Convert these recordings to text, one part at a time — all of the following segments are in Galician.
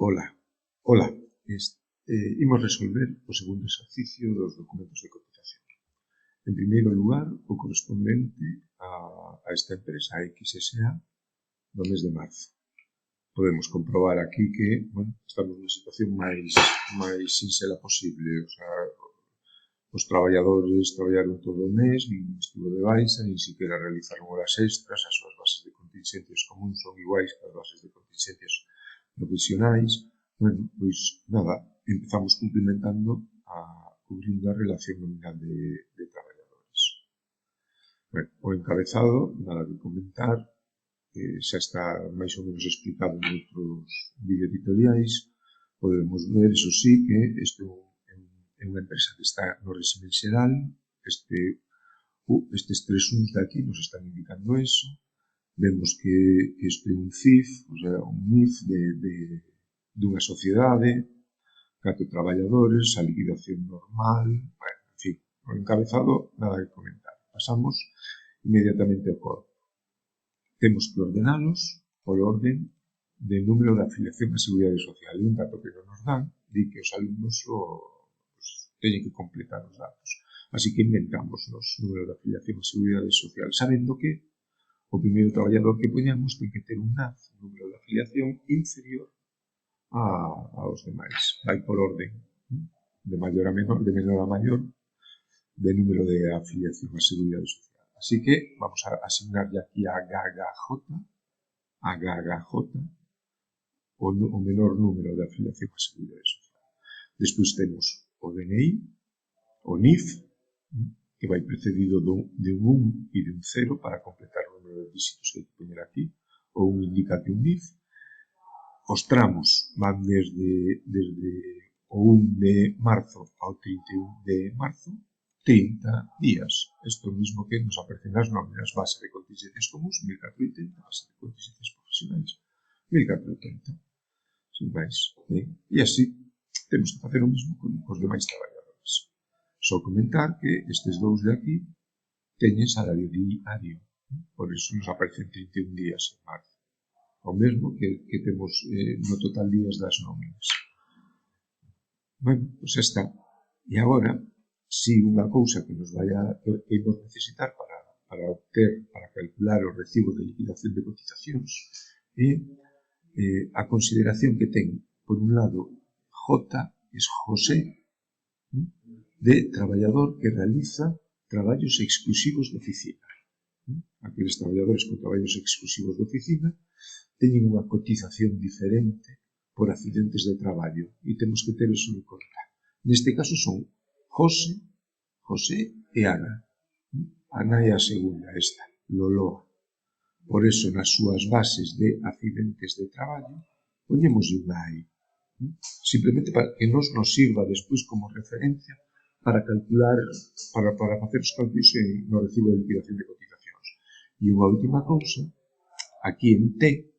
Ola. Ola. Imos resolver o segundo exercicio dos documentos de cotización. En primeiro lugar, o correspondente a esta empresa, a XSA, no mes de marzo. Podemos comprobar aquí que, bueno, estamos nunha situación máis sinxela posible. O sea, os traballadores traballaron todo o mes, nin estivo de baixa, nin siquiera realizaron horas extras, as súas bases de contingencias comuns son iguais que as bases de contingencias provisionais. Bueno, pois nada, empezamos cumplimentando cubrindo a relación nominal de traballadores. Bueno, o encabezado, nada de comentar, xa está máis ou menos explicado en outros videoeditoriais. Podemos ver, iso sí, que isto é unha empresa que está no régimen xeral. Estes tres uns de aquí nos están indicando eso. Vemos que isto é un CIF, o sea, un NIF dunha sociedade, 4 traballadores, a liquidación normal, bueno, en fin, o encabezado, nada que comentar. Pasamos inmediatamente ao corpo. Temos que ordenalos por orden de número de afiliación á Seguridade Social. Un dato que non nos dan, di que os alumnos teñen que completar os datos. Así que inventamos os números de afiliación á Seguridade Social, sabendo que o primeiro traballador que poñamos ten que ter un NAF, un número de afiliación inferior aos demais. Vai por orden, de maior a menor, de menor a maior, de número de afiliación á Seguridade Social. Así que vamos a asignarlle aquí a GHJ, o menor número de afiliación á Seguridade Social. Despois temos o DNI, o NIF, que vai precedido de un 1 e de un 0 para completar o número de dígitos que hai que poñer aquí, ou un indica que un NIF. Os tramos van desde o 1 de marzo ao 31 de marzo, 30 días. Isto mismo que nos aparecen nas nóminas, base de contingencias comuns, 1480, base de contingencias profesionais, 1480. Sin máis. E así temos que facer o mismo con os demais traballadores. Só comentar que estes dous de aquí teñen salario diario. Por iso nos aparecen 31 días en marzo. O mesmo que temos no total días das nóminas. Bueno, pois xa está. E agora, si unha cousa que nos imos necesitar para calcular o recibo de liquidación de cotizacións é a consideración que ten, por un lado, José, de traballador que realiza traballos exclusivos de oficina. Aqueles traballadores con traballos exclusivos de oficina teñen unha cotización diferente por accidentes de traballo e temos que ter eso en conta. Neste caso son José e Ana. Ana é a segunda, esta, Loloa. Por eso, nas súas bases de accidentes de traballo, poñemos unha aí. Simplemente para que nos sirva despois como referencia para calcular, para facer os cálculos no recibo de liquidación de cotizacións. E unha última cousa, aquí en T,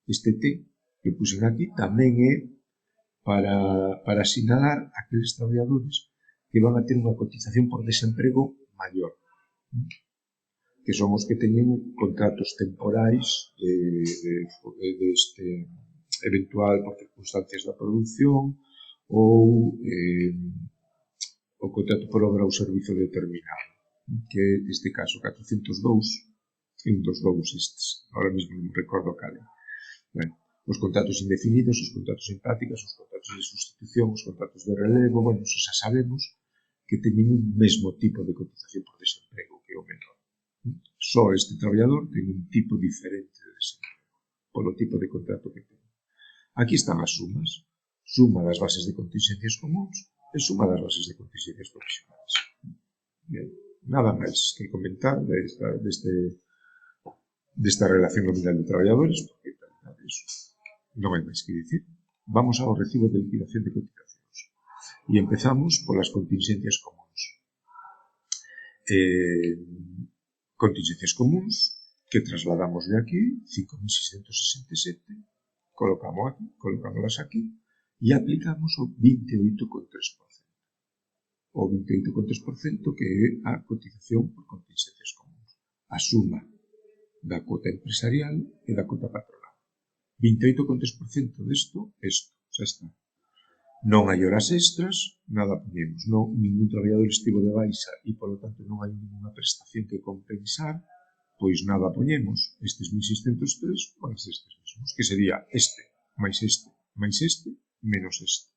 este T que puxen aquí tamén é para sinalar aqueles traballadores que van a ter unha cotización por desemprego maior, que son os que teñen contratos temporais deste eventual por circunstancias da produción ou o contrato por obra ou servizo determinado, que neste caso 402 é un dos dous estes, ahora mesmo non recordo cal é. Bueno, os contratos indefinidos, os contratos en prácticas, os contratos de sustitución, os contratos de relevo, bueno, xa sabemos que teñen un mesmo tipo de cotización por desemprego que o menor. Só este traballador ten un tipo diferente de desemprego, polo tipo de contrato que ten. Aquí están as sumas, suma das bases de contingencias comuns e suma das bases de contingencias profesionais. Bien, nada máis que comentar desta relación nominal de traballadores, porque iso non hai máis que dicir. Vamos ao recibo de liquidación de cotizacións. E empezamos polas contingencias comuns. Contingencias comuns que trasladamos de aquí, 5.667, colocámolas aquí e aplicamos o 28,3%. O 28,3% que é a cotización por contingencias comuns. A suma da cuota empresarial e da cuota patronal. 28,3% desto, xa está. Non hai horas extras, nada poñemos. Ningún traballador estivo de baixa e, polo tanto, non hai ninguna prestación que compensar, pois nada poñemos. Estes 1.603 van a ser estes mesmos, que sería este, máis este, menos este.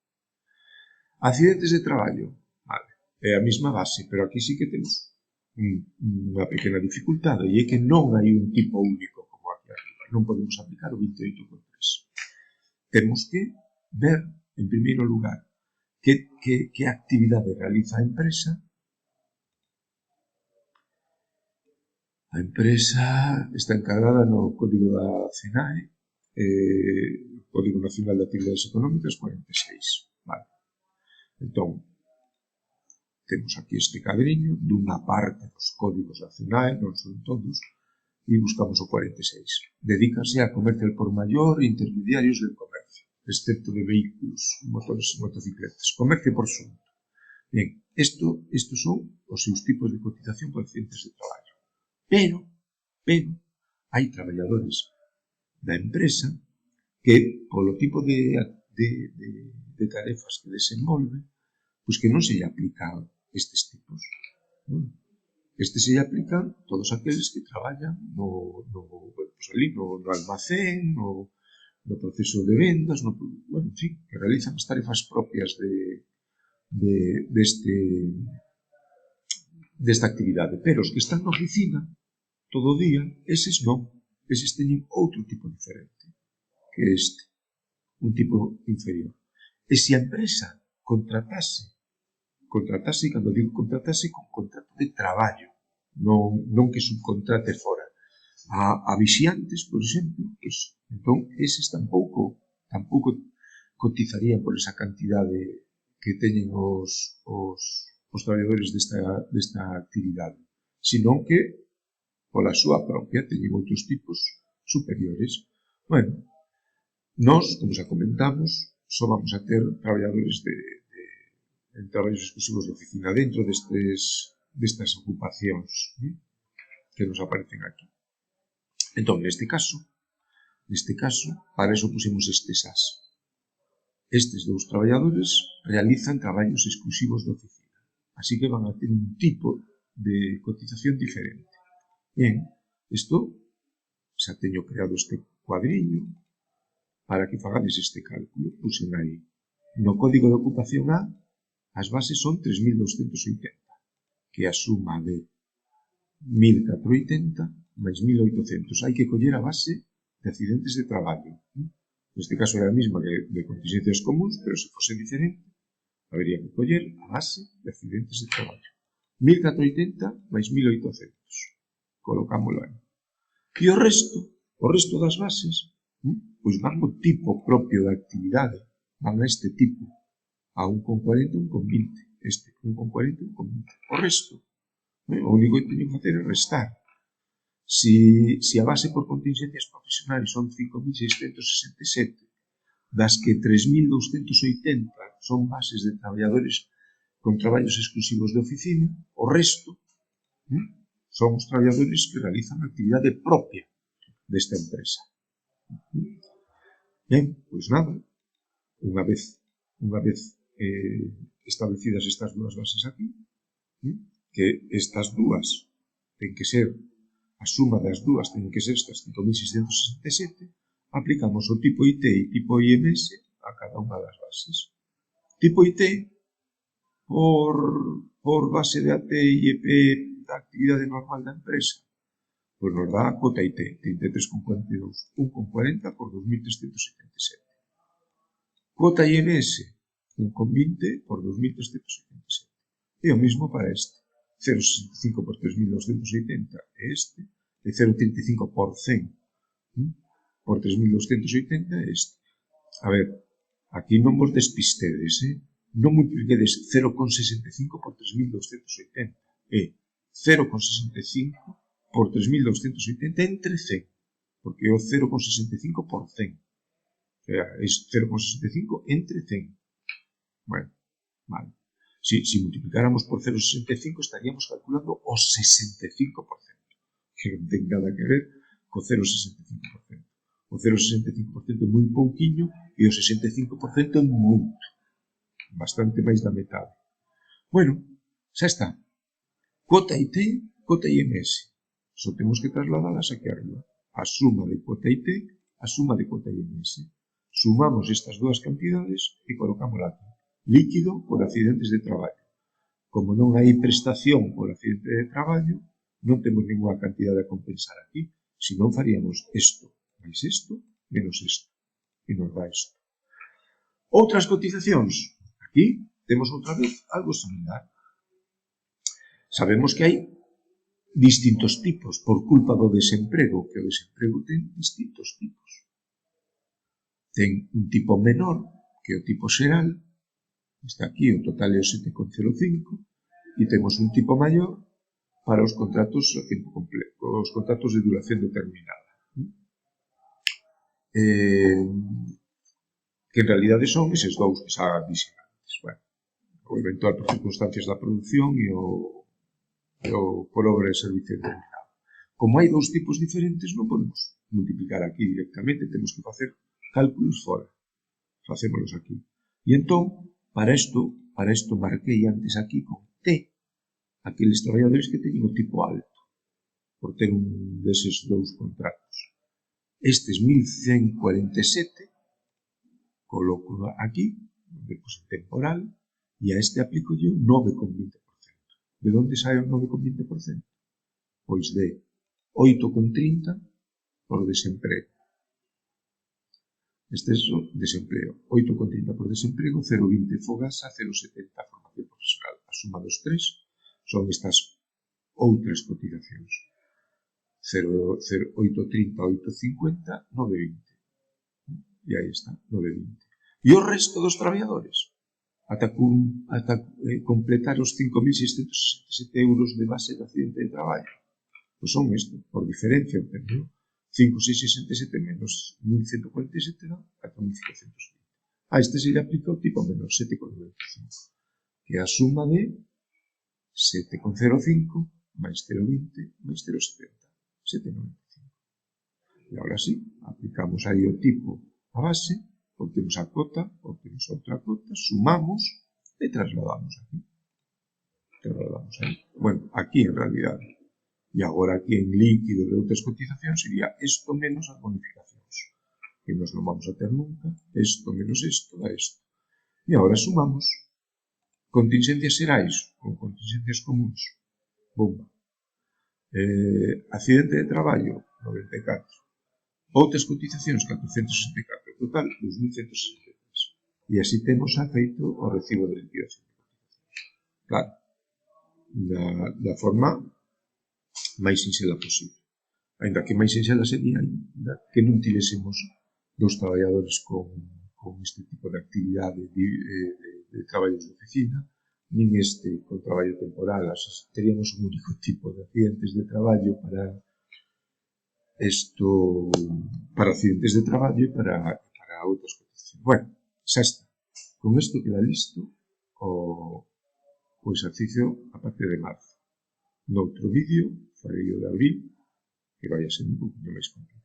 Accidentes de traballo, vale, é a mesma base, pero aquí sí que temos unha pequena dificultade, e é que non hai un tipo único como aquí arriba. Non podemos aplicar o 28,3. Temos que ver, en primeiro lugar, que actividade realiza a empresa. A empresa está encargada no Código da CNAE, Código Nacional de Actividades Económicas 46. Vale. Entón, temos aquí este cadriño dunha parte dos códigos da CNAE, non son todos, e buscamos o 46. Dedícase a comercio al por mayor e intermediarios del comercio, excepto de vehículos, motores e motocicletas. Comercio por xunto. Ben, estos son os seus tipos de cotización por accidentes de traballo. Pero, hai traballadores da empresa que, polo tipo de tarefas que desenvolve, pois que non se lle aplican estes tipos. Estes se lle aplican todos aqueles que traballan no almacén, no proceso de vendas, en fin, que realizan as tarefas propias desta actividade. Pero os que están na oficina todo o día, eses non. Eses teñen outro tipo diferente que este, un tipo inferior. E se a empresa contratase, cando digo contratase, con contrato de traballo, non que subcontrate fora, a vixiantes, por exemplo, pues, entón, eses tampouco cotizarían por esa cantidade que teñen os traballadores desta actividade, senón que, pola súa propia, teñen outros tipos superiores. Bueno, nós, como xa comentamos, só vamos a ter traballadores en traballos exclusivos de oficina dentro destas ocupacións que nos aparecen aquí. Entón, neste caso, para eso puxemos estes as. Estes dous traballadores realizan traballos exclusivos de oficina, así que van a ter un tipo de cotización diferente. Ben, isto xa teño creado este cuadriño para que fagades este cálculo. Puxen aí. No Código de Ocupación A, as bases son 3.280, que é a suma de 1.480 máis 1.800. Hai que coller a base de accidentes de traballo. Neste caso é a mesma que de contingencias comuns, pero se fose diferente, habería que coller a base de accidentes de traballo. 1.480 máis 1.800. Colocámoslo aí. E o resto das bases, pois van o tipo propio da actividade, van a este tipo, a 1,40, 1,20, este, 1,40, 1,20. O resto, o único que teño que facer é restar. Se a base por contingencias profesionais son 5.667, das que 3.280 son bases de traballadores con traballos exclusivos de oficina, o resto son os traballadores que realizan a actividade propia desta empresa. Ben, pois nada, unha vez establecidas estas dúas bases aquí, que estas dúas ten que ser, a suma das dúas ten que ser estas 5.667, aplicamos o tipo IT e tipo IMS a cada unha das bases. Tipo IT, por base de AT e IP da actividade normal da empresa, pois nos dá a cuota IT, 33,42, 1,40 por 2.377. Cuota IMS, 1,20 por 2.377. E o mesmo para este, 0,65 por 3.280 é este, e 0,35 por 100 por 3.280 é este. A ver, aquí non vos despistedes, non multipliquedes 0,65 por 3.280, é 0,65 por 3.280 entre 100, porque é o 0,65 por 100. O sea, é 0,65 entre 100. Bueno, vale. Si multiplicáramos por 0,65 estaríamos calculando o 65%, que non ten nada que ver co 0,65%. O 0,65% é moi pouquiño e o 65% é moito. Bastante máis da metade. Bueno, xa está. Cota IT, cota IMS. Só temos que trasladalas aquí arriba. A suma de cota IT, a suma de cota IMS. Sumamos estas dúas cantidades e colocamos aquí. Líquido por accidentes de traballo. Como non hai prestación por accidente de traballo, non temos ninguna cantidade a compensar aquí. Se non faríamos isto máis isto, menos isto. E nos dá isto. Outras cotizacións. Aquí temos outra vez algo similar. Sabemos que hai distintos tipos por culpa do desemprego, que o desemprego ten distintos tipos. Ten un tipo menor, que é o tipo xeral, está aquí, o total é o 7,05, e temos un tipo maior para os contratos a tempo completo, os contratos de duración determinada. Que en realidade son eses dous que xa dixen antes. Bueno, o eventual por circunstancias da produción e o por obra de servicio determinado. Como hai dous tipos diferentes, non podemos multiplicar aquí directamente, temos que facer cálculos fora. Facémolos aquí. E entón, para isto marquei antes aquí con T, aqueles traballadores que teñen o tipo alto, por ter un deses dous contratos. Estes 1147, coloco aquí, pues, temporal, e a este aplico yo 9,20%. De onde sai o 9,20%? Pois de 8,30 por desemprego. Este é o desemprego. 8,30 por desemprego, 0,20 fogasa, 0,70 formación profesional. A suma dos tres son estas outras cotizacións. 8,30, 8,50, 9,20. E aí está, 9,20. E o resto dos traballadores? Ata completar os 5.667 euros de base de accidente de traballo. Pois son isto, por diferencia, entendeu? 5.667 menos 1.147 dá 4.520. A este se lle aplica o tipo menos 7,95, que é a suma de 7,05 máis 0,20 máis 0,70, 7,95. E agora sí, aplicamos aí o tipo a base, obtemos a cota, obtemos outra cota, sumamos e trasladamos aquí. Trasladamos aí. Bueno, aquí en realidade. E agora aquí en líquido de outras cotizacións sería isto menos as bonificacións, que nos non vamos a ter nunca, isto menos isto dá isto. E agora sumamos contingencias xerais con contingencias comuns. Bomba. Accidente de traballo, 94. Outras cotizacións, 464. Total, 2.163. E así temos feito o recibo de liquidación de cotizacións. Claro, da forma máis sinxela posible. Ainda que máis sinxela sería que non tivésemos dos traballadores con este tipo de actividade de traballos de oficina, nin este con traballo temporal. Teríamos un único tipo de accidentes de traballo para accidentes de traballo e para outras cotizacións. Bueno, xa está. Con isto queda listo o exercicio a partir de marzo. Noutro vídeo farei o de abril, que vai a ser un pouquinho máis complicado.